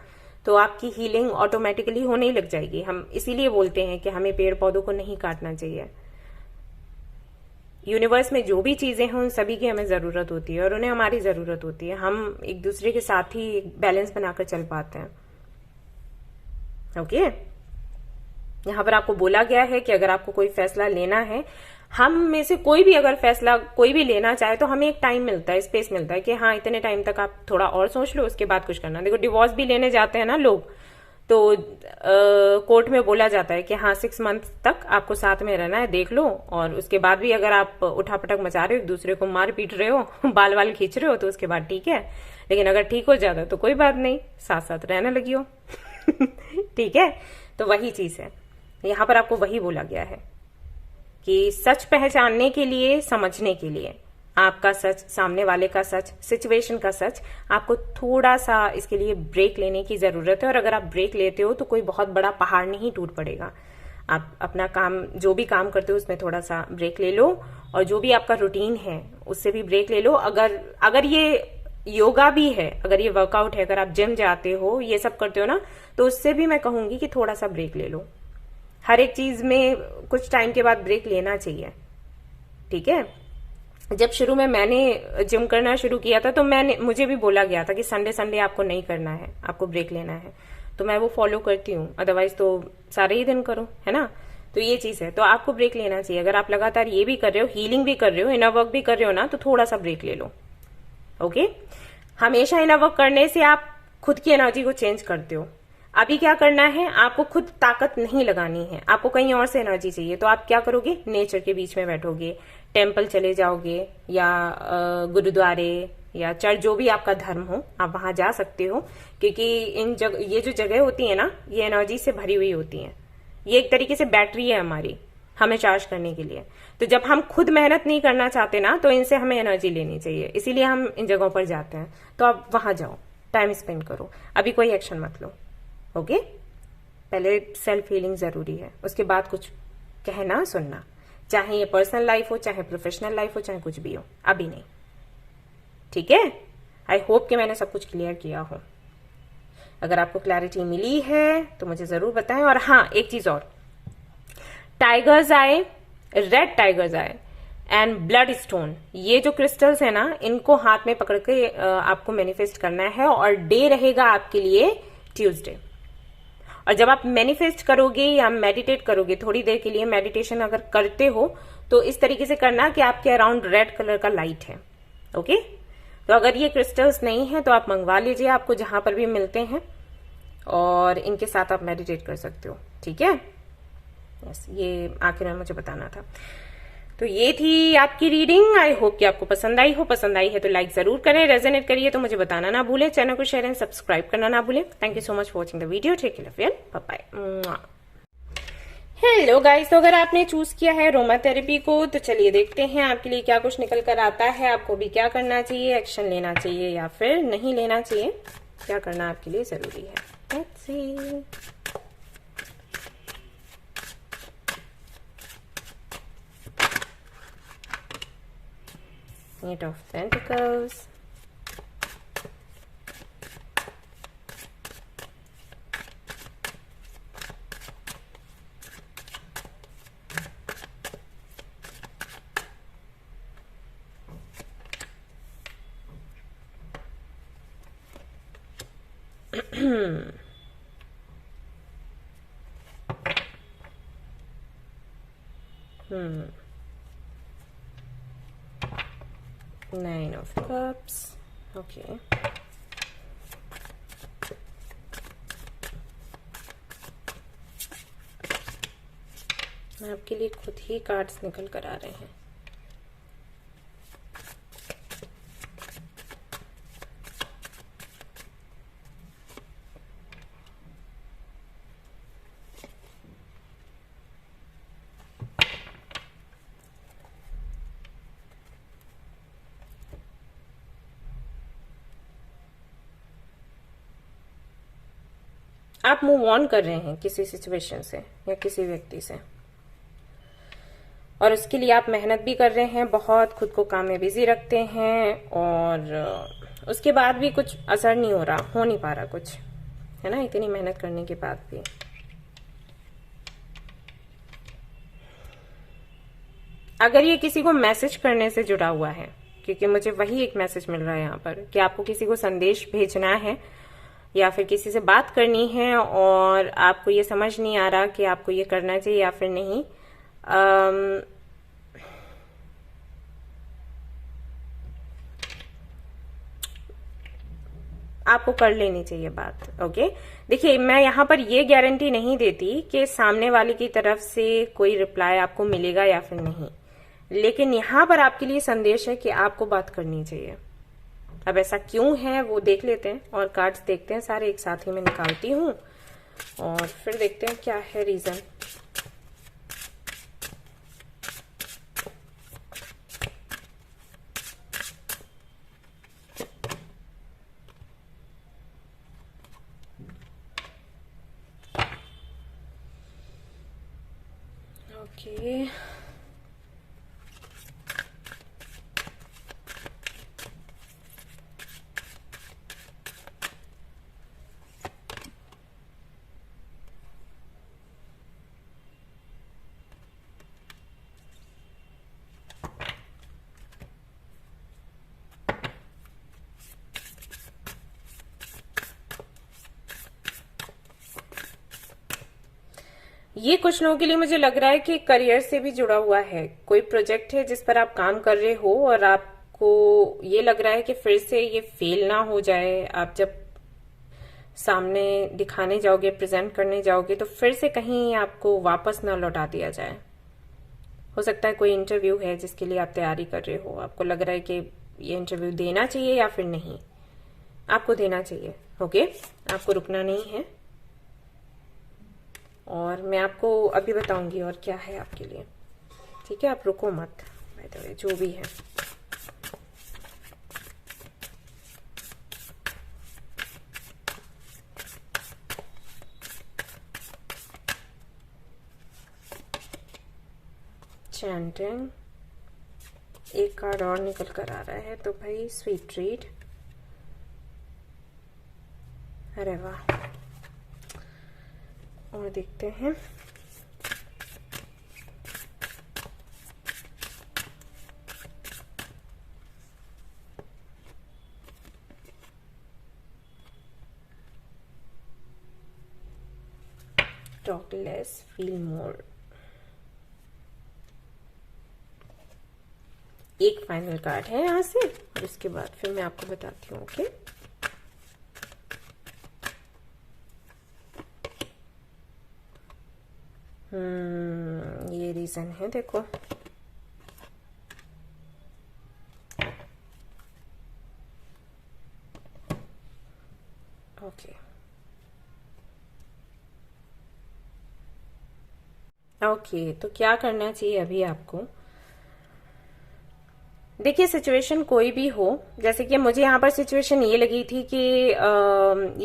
तो आपकी हीलिंग ऑटोमेटिकली होने ही लग जाएगी। हम इसीलिए बोलते हैं कि हमें पेड़ पौधों को नहीं काटना चाहिए। यूनिवर्स में जो भी चीजें हैं उन सभी की हमें जरूरत होती है और उन्हें हमारी जरूरत होती है। हम एक दूसरे के साथ ही बैलेंस बनाकर चल पाते हैं। ओके, यहाँ पर आपको बोला गया है कि अगर आपको कोई फैसला लेना है, हम में से कोई भी अगर फैसला कोई भी लेना चाहे, तो हमें एक टाइम मिलता है, स्पेस मिलता है कि हाँ, इतने टाइम तक आप थोड़ा और सोच लो, उसके बाद कुछ करना। देखो, डिवोर्स भी लेने जाते हैं ना लोग, तो कोर्ट में बोला जाता है कि हाँ, 6 मंथ तक आपको साथ में रहना है, देख लो। और उसके बाद भी अगर आप उठापटक मचा रहे हो, एक दूसरे को मार पीट रहे हो, बाल वाल खींच रहे हो, तो उसके बाद ठीक है। लेकिन अगर ठीक हो जाता तो कोई बात नहीं, साथ साथ रहने लगी हो। ठीक है, तो वही चीज है। यहाँ पर आपको वही बोला गया है कि सच पहचानने के लिए, समझने के लिए, आपका सच, सामने वाले का सच, सिचुएशन का सच, आपको थोड़ा सा इसके लिए ब्रेक लेने की जरूरत है। और अगर आप ब्रेक लेते हो तो कोई बहुत बड़ा पहाड़ नहीं टूट पड़ेगा। आप अपना काम, जो भी काम करते हो उसमें थोड़ा सा ब्रेक ले लो, और जो भी आपका रूटीन है उससे भी ब्रेक ले लो। अगर ये योगा भी है, अगर ये वर्कआउट है, अगर आप जिम जाते हो, ये सब करते हो ना, तो उससे भी मैं कहूंगी कि थोड़ा सा ब्रेक ले लो। हर एक चीज में कुछ टाइम के बाद ब्रेक लेना चाहिए। ठीक है, जब शुरू में मैंने जिम करना शुरू किया था तो मुझे भी बोला गया था कि संडे आपको नहीं करना है, आपको ब्रेक लेना है। तो मैं वो फॉलो करती हूँ, अदरवाइज तो सारे ही दिन करो, है ना। तो ये चीज है, तो आपको ब्रेक लेना चाहिए। अगर आप लगातार ये भी कर रहे हो, हीलिंग भी कर रहे हो, इनर वर्क भी कर रहे हो ना, तो थोड़ा सा ब्रेक ले लो। ओके, हमेशा इनर वर्क करने से आप खुद की एनर्जी को चेंज करते हो। अभी क्या करना है, आपको खुद ताकत नहीं लगानी है, आपको कहीं और से एनर्जी चाहिए। तो आप क्या करोगे, नेचर के बीच में बैठोगे, टेम्पल चले जाओगे या गुरुद्वारे या चर्च, जो भी आपका धर्म हो, आप वहां जा सकते हो, क्योंकि ये जो जगह होती है ना, ये एनर्जी से भरी हुई होती है। ये एक तरीके से बैटरी है हमारी, हमें चार्ज करने के लिए। तो जब हम खुद मेहनत नहीं करना चाहते ना, तो इनसे हमें एनर्जी लेनी चाहिए, इसीलिए हम इन जगहों पर जाते हैं। तो आप वहां जाओ, टाइम स्पेंड करो, अभी कोई एक्शन मत लो। ओके, पहले सेल्फ हीलिंग जरूरी है, उसके बाद कुछ कहना सुनना, चाहे ये पर्सनल लाइफ हो, चाहे प्रोफेशनल लाइफ हो, चाहे कुछ भी हो, अभी नहीं। ठीक है, आई होप कि मैंने सब कुछ क्लियर किया हो। अगर आपको क्लैरिटी मिली है तो मुझे जरूर बताएं। और हाँ, एक चीज और, टाइगर्स आए, रेड टाइगर्स आए एंड ब्लड स्टोन, ये जो क्रिस्टल्स है ना, इनको हाथ में पकड़ के आपको मैनिफेस्ट करना है। और डे रहेगा आपके लिए ट्यूसडे। और जब आप मैनिफेस्ट करोगे या मेडिटेट करोगे, थोड़ी देर के लिए मेडिटेशन अगर करते हो, तो इस तरीके से करना कि आपके अराउंड रेड कलर का लाइट है। ओके, तो अगर ये क्रिस्टल्स नहीं है तो आप मंगवा लीजिए, आपको जहां पर भी मिलते हैं, और इनके साथ आप मेडिटेट कर सकते हो। ठीक है, यस, ये आखिर में मुझे बताना था। तो ये थी आपकी रीडिंग। आई होप कि आपको पसंद आई हो। पसंद आई है तो लाइक जरूर करें, रेजोनेट करिए तो मुझे बताना ना भूलें, चैनल को शेयर एंड सब्सक्राइब करना ना भूलें। Thank you so much for watching the video. Take care, bye bye. Hello guys, तो अगर आपने चूज किया है रोमा थेरेपी को, तो चलिए देखते हैं आपके लिए क्या कुछ निकल कर आता है। आपको भी क्या करना चाहिए, एक्शन लेना चाहिए या फिर नहीं लेना चाहिए, क्या करना आपके लिए जरूरी है। Let's see. Eight of Pentacles, Nine of Cups. Okay. आपके लिए खुद ही कार्ड्स निकल कर आ रहे हैं। आप मूव ऑन कर रहे हैं किसी सिचुएशन से या किसी व्यक्ति से, और उसके लिए आप मेहनत भी कर रहे हैं, बहुत खुद को काम में बिजी रखते हैं, और उसके बाद भी कुछ असर नहीं हो नहीं पा रहा कुछ, है ना, इतनी मेहनत करने के बाद भी। अगर ये किसी को मैसेज करने से जुड़ा हुआ है, क्योंकि मुझे वही एक मैसेज मिल रहा है यहाँ पर कि आपको किसी को संदेश भेजना है या फिर किसी से बात करनी है, और आपको ये समझ नहीं आ रहा कि आपको ये करना चाहिए या फिर नहीं। आपको कर लेनी चाहिए बात। ओके, देखिए, मैं यहाँ पर ये गारंटी नहीं देती कि सामने वाले की तरफ से कोई रिप्लाई आपको मिलेगा या फिर नहीं, लेकिन यहाँ पर आपके लिए संदेश है कि आपको बात करनी चाहिए। अब ऐसा क्यों है वो देख लेते हैं, और कार्ड्स देखते हैं, सारे एक साथ ही मैं निकालती हूँ और फिर देखते हैं क्या है रीजन। ओके, ये कुछ लोगों के लिए मुझे लग रहा है कि करियर से भी जुड़ा हुआ है। कोई प्रोजेक्ट है जिस पर आप काम कर रहे हो और आपको ये लग रहा है कि फिर से ये फेल ना हो जाए। आप जब सामने दिखाने जाओगे, प्रेजेंट करने जाओगे, तो फिर से कहीं आपको वापस ना लौटा दिया जाए। हो सकता है कोई इंटरव्यू है जिसके लिए आप तैयारी कर रहे हो, आपको लग रहा है कि ये इंटरव्यू देना चाहिए या फिर नहीं। आपको देना चाहिए। ओके, आपको रुकना नहीं है, और मैं आपको अभी बताऊंगी और क्या है आपके लिए। ठीक है, आप रुको मत, बाय द वे जो भी है। चैंटिंग, एक कार्ड और निकल कर आ रहा है, तो भाई स्वीट ट्रीट। अरे वाह, और देखते हैं। Talk less, feel more. एक फाइनल कार्ड है यहाँ से, और उसके बाद फिर मैं आपको बताती हूँ। ओके, ये रीजन है, देखो। ओके ओके, तो क्या करना चाहिए अभी आपको? देखिए, सिचुएशन कोई भी हो, जैसे कि मुझे यहाँ पर सिचुएशन ये लगी थी कि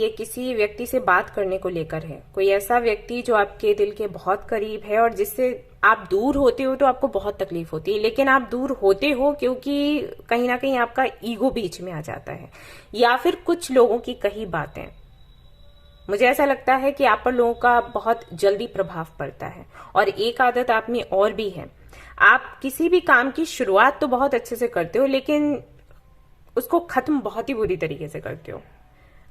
ये किसी व्यक्ति से बात करने को लेकर है। कोई ऐसा व्यक्ति जो आपके दिल के बहुत करीब है और जिससे आप दूर होते हो तो आपको बहुत तकलीफ होती है, लेकिन आप दूर होते हो क्योंकि कहीं ना कहीं आपका ईगो बीच में आ जाता है, या फिर कुछ लोगों की कही बातें। मुझे ऐसा लगता है कि आप पर लोगों का बहुत जल्दी प्रभाव पड़ता है। और एक आदत आप में और भी है, आप किसी भी काम की शुरुआत तो बहुत अच्छे से करते हो, लेकिन उसको खत्म बहुत ही बुरी तरीके से करते हो।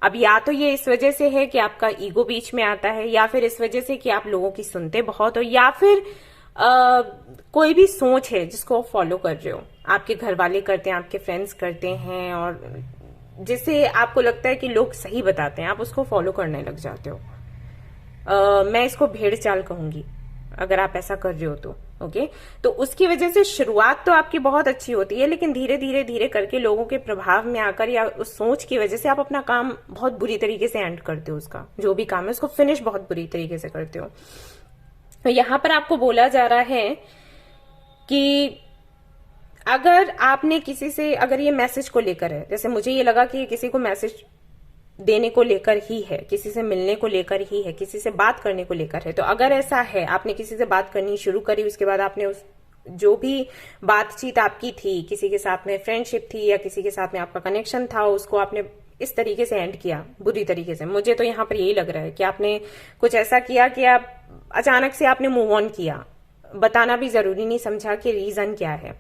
अब या तो ये इस वजह से है कि आपका ईगो बीच में आता है, या फिर इस वजह से कि आप लोगों की सुनते बहुत हो, या फिर कोई भी सोच है जिसको आप फॉलो कर रहे हो। आपके घर वाले करते हैं, आपके फ्रेंड्स करते हैं, और जिससे आपको लगता है कि लोग सही बताते हैं, आप उसको फॉलो करने लग जाते हो। मैं इसको भेड़ चाल कहूंगी अगर आप ऐसा कर रहे हो तो। ओके, तो उसकी वजह से शुरुआत तो आपकी बहुत अच्छी होती है, लेकिन धीरे धीरे धीरे करके लोगों के प्रभाव में आकर या उस सोच की वजह से आप अपना काम बहुत बुरी तरीके से एंड करते हो। उसका जो भी काम है उसको फिनिश बहुत बुरी तरीके से करते हो। तो यहां पर आपको बोला जा रहा है कि अगर आपने किसी से, अगर ये मैसेज को लेकर है, जैसे मुझे ये लगा कि ये किसी को मैसेज देने को लेकर ही है, किसी से मिलने को लेकर ही है, किसी से बात करने को लेकर है। तो अगर ऐसा है, आपने किसी से बात करनी शुरू करी, उसके बाद आपने उस जो भी बातचीत आपकी थी, किसी के साथ में फ्रेंडशिप थी या किसी के साथ में आपका कनेक्शन था, उसको आपने इस तरीके से एंड किया बुरी तरीके से। मुझे तो यहाँ पर यही लग रहा है कि आपने कुछ ऐसा किया कि आप अचानक से आपने मूव ऑन किया, बताना भी जरूरी नहीं समझा कि रीजन क्या है।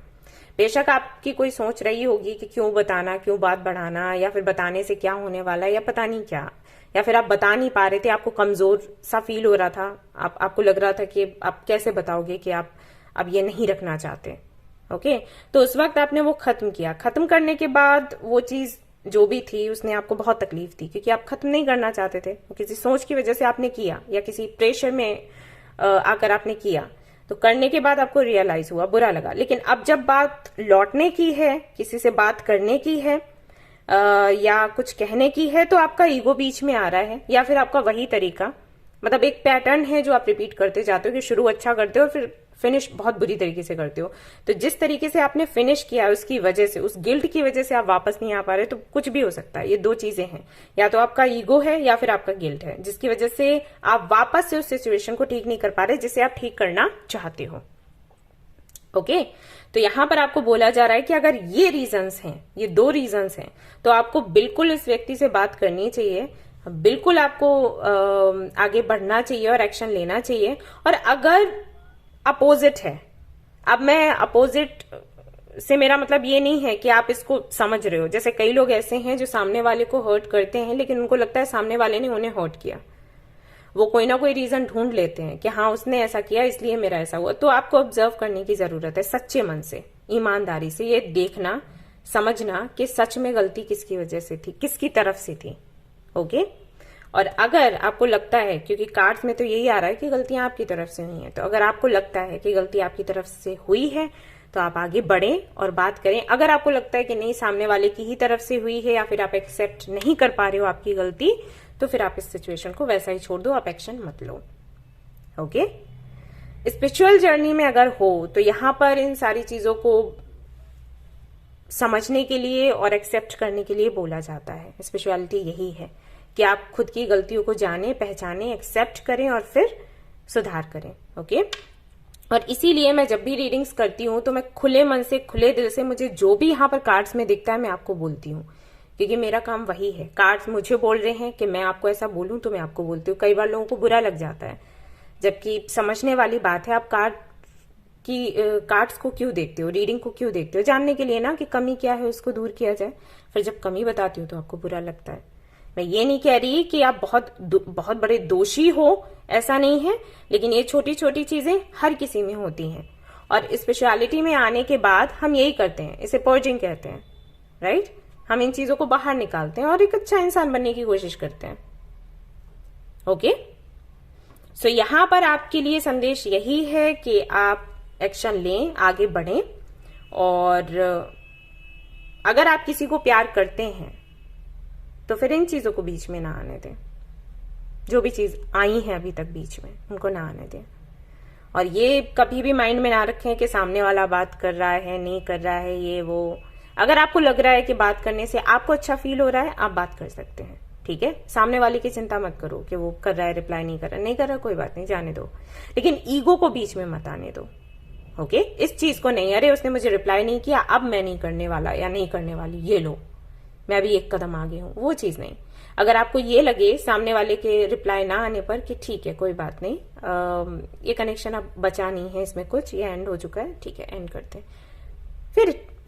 बेशक आपकी कोई सोच रही होगी कि क्यों बताना, क्यों बात बढ़ाना, या फिर बताने से क्या होने वाला है, या पता नहीं क्या, या फिर आप बता नहीं पा रहे थे, आपको कमजोर सा फील हो रहा था, आपको लग रहा था कि आप कैसे बताओगे कि आप अब ये नहीं रखना चाहते। ओके, तो उस वक्त आपने वो खत्म किया। खत्म करने के बाद वो चीज जो भी थी उसने आपको बहुत तकलीफ दी, क्योंकि आप खत्म नहीं करना चाहते थे, किसी सोच की वजह से आपने किया या किसी प्रेशर में आकर आपने किया। तो करने के बाद आपको रियलाइज हुआ, बुरा लगा। लेकिन अब जब बात लौटने की है, किसी से बात करने की है या कुछ कहने की है, तो आपका ईगो बीच में आ रहा है, या फिर आपका वही तरीका, मतलब एक पैटर्न है जो आप रिपीट करते जाते हो कि शुरू अच्छा करते हो और फिर फिनिश बहुत बुरी तरीके से करते हो। तो जिस तरीके से आपने फिनिश किया उसकी वजह से, उस गिल्ट की वजह से आप वापस नहीं आ पा रहे, तो कुछ भी हो सकता है। ये दो चीजें हैं, या तो आपका ईगो है या फिर आपका गिल्ट है, जिसकी वजह से आप वापस से उस सिचुएशन को ठीक नहीं कर पा रहे जिसे आप ठीक करना चाहते हो। ओके, तो यहां पर आपको बोला जा रहा है कि अगर ये रीजंस हैं, ये दो रीजंस हैं, तो आपको बिल्कुल इस व्यक्ति से बात करनी चाहिए, बिल्कुल आपको आगे बढ़ना चाहिए और एक्शन लेना चाहिए। और अगर अपोजिट है, अब मैं अपोजिट से मेरा मतलब ये नहीं है कि आप इसको समझ रहे हो, जैसे कई लोग ऐसे हैं जो सामने वाले को हर्ट करते हैं, लेकिन उनको लगता है सामने वाले ने उन्हें हर्ट किया, वो कोई ना कोई रीजन ढूंढ लेते हैं कि हाँ उसने ऐसा किया इसलिए मेरा ऐसा हुआ। तो आपको ऑब्जर्व करने की जरूरत है, सच्चे मन से, ईमानदारी से ये देखना, समझना कि सच में गलती किसकी वजह से थी, किसकी तरफ से थी। ओके, और अगर आपको लगता है, क्योंकि कार्ड्स में तो यही आ रहा है कि गलतियां आपकी तरफ से हुई हैं, तो अगर आपको लगता है कि गलती आपकी तरफ से हुई है, तो आप आगे बढ़ें और बात करें। अगर आपको लगता है कि नहीं सामने वाले की ही तरफ से हुई है या फिर आप एक्सेप्ट नहीं कर पा रहे हो आपकी गलती, तो फिर आप इस सिचुएशन को वैसा ही छोड़ दो, आप एक्शन मत लो। ओके, स्पिरिचुअल जर्नी में अगर हो तो यहां पर इन सारी चीजों को समझने के लिए और एक्सेप्ट करने के लिए बोला जाता है। स्पिरिचुअलिटी यही है कि आप खुद की गलतियों को जाने, पहचाने, एक्सेप्ट करें और फिर सुधार करें। ओके, और इसीलिए मैं जब भी रीडिंग्स करती हूं तो मैं खुले मन से, खुले दिल से, मुझे जो भी यहां पर कार्ड्स में दिखता है मैं आपको बोलती हूँ, क्योंकि मेरा काम वही है। कार्ड्स मुझे बोल रहे हैं कि मैं आपको ऐसा बोलूं तो मैं आपको बोलती हूँ। कई बार लोगों को बुरा लग जाता है, जबकि समझने वाली बात है। आप कार्ड्स को क्यों देखते हो, रीडिंग को क्यों देखते हो? जानने के लिए ना कि कमी क्या है उसको दूर किया जाए। फिर जब कमी बताती हूँ तो आपको बुरा लगता है। मैं ये नहीं कह रही कि आप बहुत बड़े दोषी हो, ऐसा नहीं है, लेकिन ये छोटी छोटी चीजें हर किसी में होती हैं। और स्पेशलिटी में आने के बाद हम यही करते हैं, इसे पर्जिंग कहते हैं, राइट? हम इन चीजों को बाहर निकालते हैं और एक अच्छा इंसान बनने की कोशिश करते हैं। ओके, सो यहां पर आपके लिए संदेश यही है कि आप एक्शन लें, आगे बढ़ें। और अगर आप किसी को प्यार करते हैं तो फिर इन चीजों को बीच में ना आने दें। जो भी चीज आई है अभी तक बीच में, उनको ना आने दें। और ये कभी भी माइंड में ना रखें कि सामने वाला बात कर रहा है, नहीं कर रहा है, ये वो। अगर आपको लग रहा है कि बात करने से आपको अच्छा फील हो रहा है, आप बात कर सकते हैं, ठीक है? सामने वाले की चिंता मत करो कि वो कर रहा है, रिप्लाई नहीं कर रहा, कोई बात नहीं, जाने दो। लेकिन ईगो को बीच में मत आने दो। ओके, इस चीज को नहीं, अरे उसने मुझे रिप्लाई नहीं किया, अब मैं नहीं करने वाला या नहीं करने वाली, ये लो मैं अभी एक कदम आगे हूं, वो चीज नहीं। अगर आपको ये लगे सामने वाले के रिप्लाई ना आने पर कि ठीक है कोई बात नहीं, ये कनेक्शन अब बचा नहीं है, इसमें कुछ, ये एंड हो चुका है, ठीक है एंड करते हैं,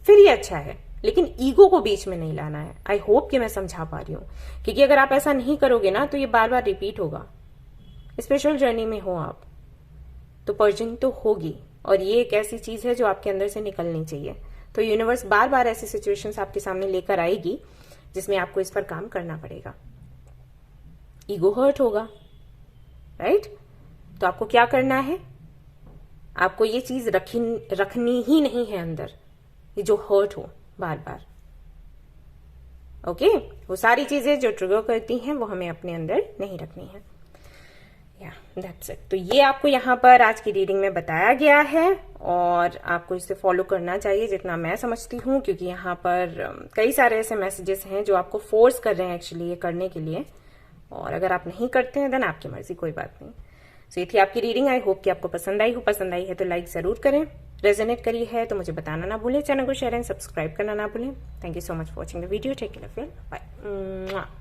फिर ये अच्छा है। लेकिन ईगो को बीच में नहीं लाना है। आई होप कि मैं समझा पा रही हूँ, क्योंकि अगर आप ऐसा नहीं करोगे ना तो ये बार बार रिपीट होगा। स्पिरिचुअल जर्नी में हो आप तो पर्जिंग तो होगी, और ये एक ऐसी चीज है जो आपके अंदर से निकलनी चाहिए। तो यूनिवर्स बार बार ऐसी सिचुएशंस आपके सामने लेकर आएगी जिसमें आपको इस पर काम करना पड़ेगा। ईगो हर्ट होगा, राइट? तो आपको क्या करना है? आपको ये चीज रखनी ही नहीं है अंदर, ये जो हर्ट हो बार बार। ओके, वो सारी चीजें जो ट्रिगर करती हैं वो हमें अपने अंदर नहीं रखनी है। That's it. तो ये आपको यहाँ पर आज की रीडिंग में बताया गया है और आपको इसे फॉलो करना चाहिए जितना मैं समझती हूँ, क्योंकि यहाँ पर कई सारे ऐसे मैसेजेस हैं जो आपको फोर्स कर रहे हैं एक्चुअली ये करने के लिए, और अगर आप नहीं करते हैं देन आपकी मर्जी, कोई बात नहीं। सो ये थी आपकी रीडिंग। आई होप कि आपको पसंद आई हो। पसंद आई है तो लाइक जरूर करें, रेजोनेट करी है तो मुझे बताना ना भूलें, चैनल को शेयर एंड सब्सक्राइब करना ना भूलें। Thank you so much for watching the video. Take care, bye.